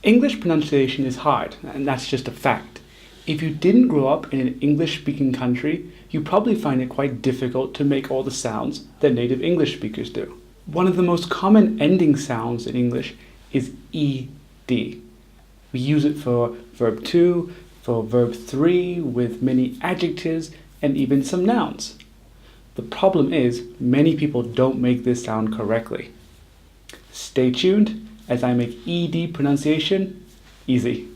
English pronunciation is hard, and that's just a fact. If you didn't grow up in an English-speaking country, you probably find it quite difficult to make all the sounds that native English speakers do. One of the most common ending sounds in English is ed. We use it for verb 2, for verb 3, with many adjectives, and even some nouns. The problem is, many people don't make this sound correctly. Stay tuned as I make ed pronunciation easy.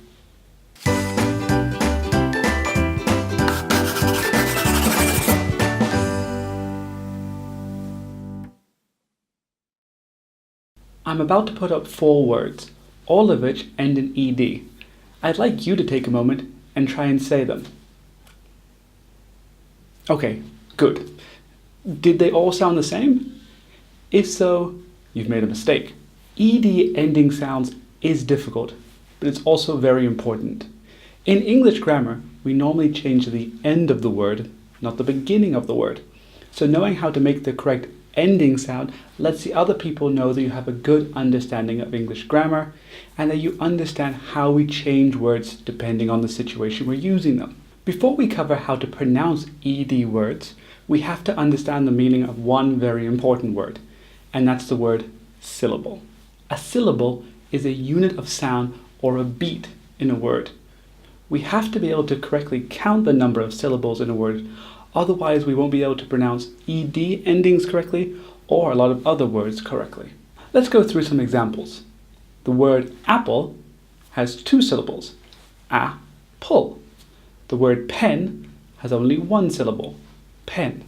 I'm about to put up 4 words, all of which end in ed. I'd like you to take a moment and try and say them. Okay, good. Did they all sound the same? If so, you've made a mistake. Ed ending sounds is difficult, but it's also very important. In English grammar, we normally change the end of the word, not the beginning of the word. So knowing how to make the correct ending sound lets the other people know that you have a good understanding of English grammar and that you understand how we change words depending on the situation we're using them. Before we cover how to pronounce ed words, we have to understand the meaning of one very important word, and that's the word syllable. A syllable is a unit of sound or a beat in a word. We have to be able to correctly count the number of syllables in a word, otherwise we won't be able to pronounce ed endings correctly or a lot of other words correctly. Let's go through some examples. The word apple has 2 syllables, a-pull. The word pen has only 1 syllable, pen.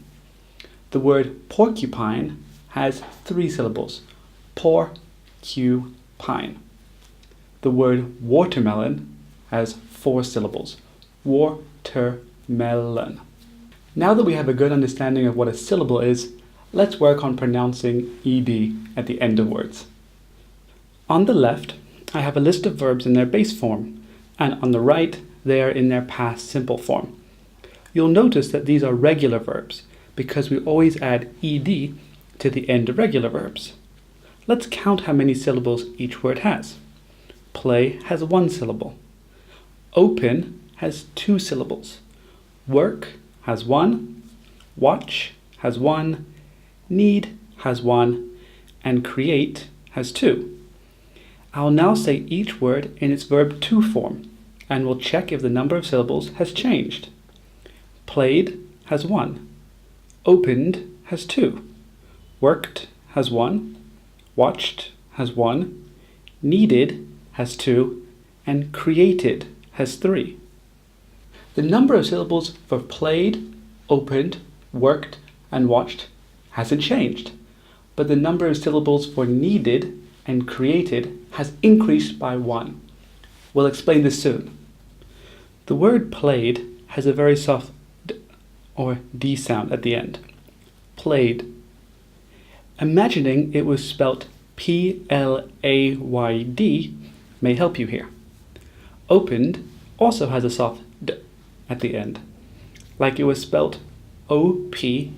The word porcupine has 3 syllables, por-cu-pine. The word watermelon has 4 syllables, war-ter-melon. Now that we have a good understanding of what a syllable is, let's work on pronouncing ed at the end of words. On the left, I have a list of verbs in their base form, and on the right, they are in their past simple form. You'll notice that these are regular verbs because we always add ed to the end of regular verbs. Let's count how many syllables each word has. Play has 1 syllable. Open has 2 syllables. Work has 1. Watch has 1. Need has 1. And create has 2. I'll now say each word in its verb to form, and we'll check if the number of syllables has changed. Played has 1. Opened has 2. Worked has 1. Watched has 1. Needed has 2. And created has 3. The number of syllables for played, opened, worked, and watched hasn't changed, but the number of syllables for needed and created has increased by 1. We'll explain this soon. The word played has a very soft d or d sound at the end. Played. Imagining it was spelt P-L-A-Y-D may help you here. Opened also has a soft d at the end, like it was spelt O-P-E-N-D.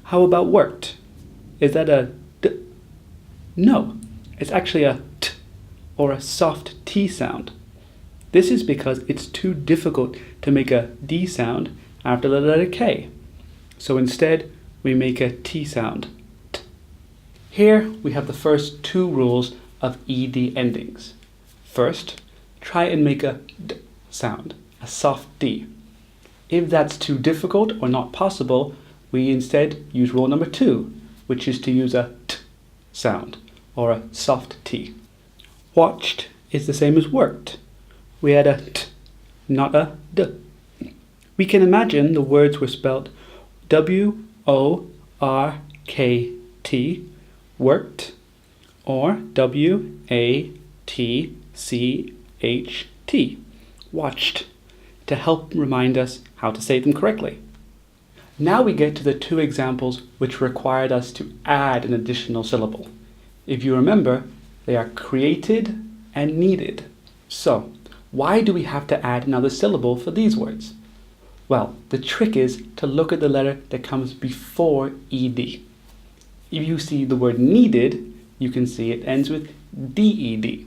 How about worked? Is that a d? No, it's actually a t or a soft T sound. This is because it's too difficult to make a D sound after the letter K. So instead, we make a T sound, t. Here we have the first 2 rules of ed endings. First, try and make a d sound, a soft D. If that's too difficult or not possible, we instead use rule number 2, which is to use a t sound, or a soft T. Watched is the same as worked. We add a t, not a d. We can imagine the words were spelled W-O-R-K-T, worked, or W-A-T-C-H-T, watched, to help remind us how to say them correctly. Now we get to the 2 examples which required us to add an additional syllable. If you remember, they are created and needed. So, why do we have to add another syllable for these words? Well, the trick is to look at the letter that comes before ed. If you see the word needed, you can see it ends with D-E-D.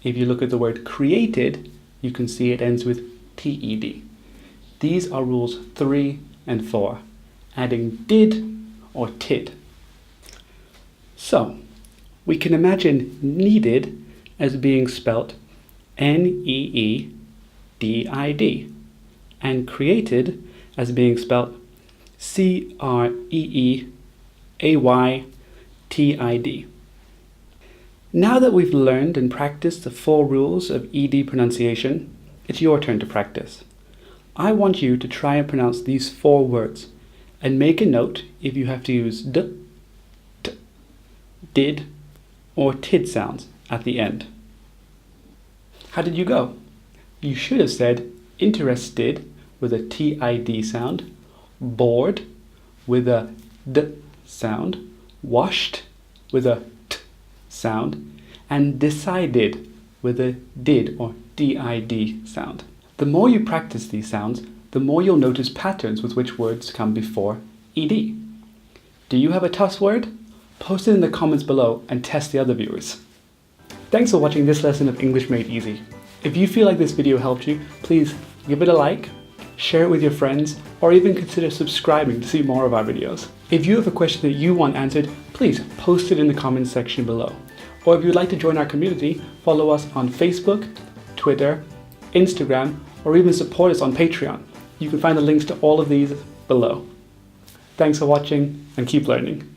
If you look at the word created, you can see it ends with T-E-D. These are rules 3 and 4, adding did or tid. So, we can imagine needed as being spelt N-E-E-D-I-D and created as being spelt C-R-E-E-A-Y-T-I-D. Now that we've learned and practiced the 4 rules of ED pronunciation, it's your turn to practice. I want you to try and pronounce these 4 words and make a note if you have to use d, t, did, or tid sounds at the end. How did you go? You should have said interested with a T-I-D sound, bored with a D sound, washed with a T sound, and decided with a did or D-I-D sound. The more you practice these sounds, the more you'll notice patterns with which words come before ED. Do you have a tough word? Post it in the comments below and test the other viewers. Thanks for watching this lesson of English Made Easy. If you feel like this video helped you, please give it a like, share it with your friends, or even consider subscribing to see more of our videos. If you have a question that you want answered, please post it in the comments section below. Or if you'd like to join our community, follow us on Facebook, Twitter, Instagram, or even support us on Patreon. You can find the links to all of these below. Thanks for watching and keep learning.